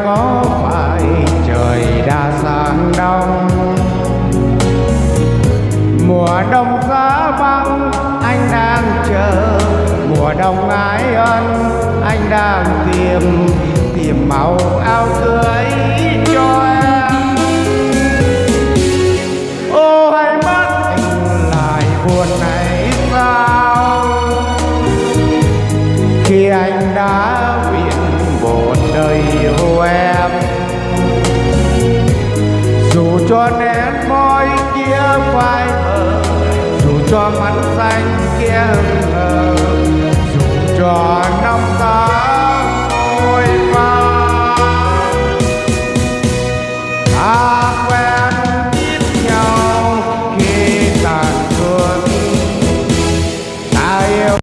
có phải trời đã sang đông, mùa đông giá băng anh đang chờ, mùa đông ái ân anh đang tìm màu áo cưới cho em. Ô hay mất anh lại buồn này sao, khi anh đã viện một đời yêu em. Dù cho nén môi kia phai mờ, dù cho mắt xanh kia ngờ, dù cho năm tháng trôi qua, ta quen biết nhau khi tàn thương, ta yêu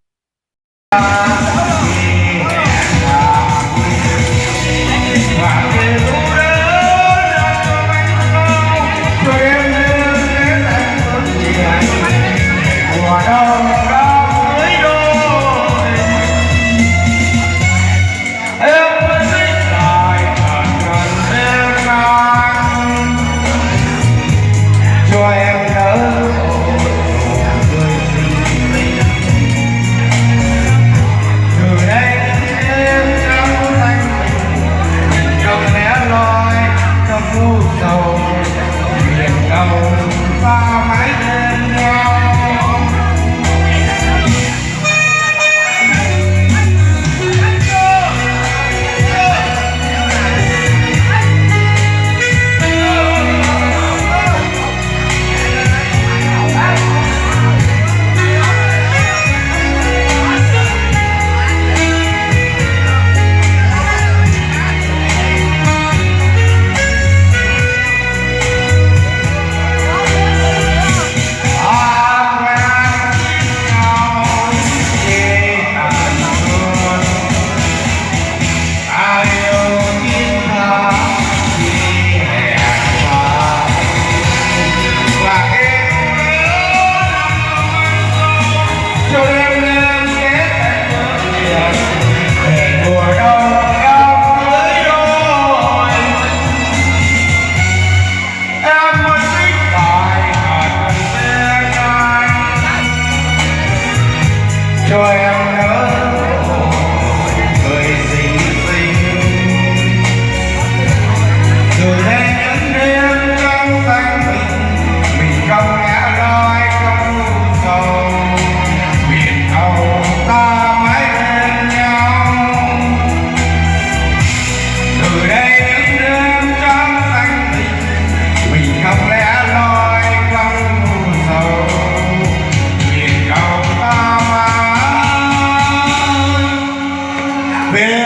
cho em nhớ người xinh xinh. Từ đây những đêm trong tay mình không lẽ loi không sầu, biển cầu ta mãi bên nhau. Từ đây những đêm trong tay mình không lẽ loi không sầu, biển cầu ta mãi bên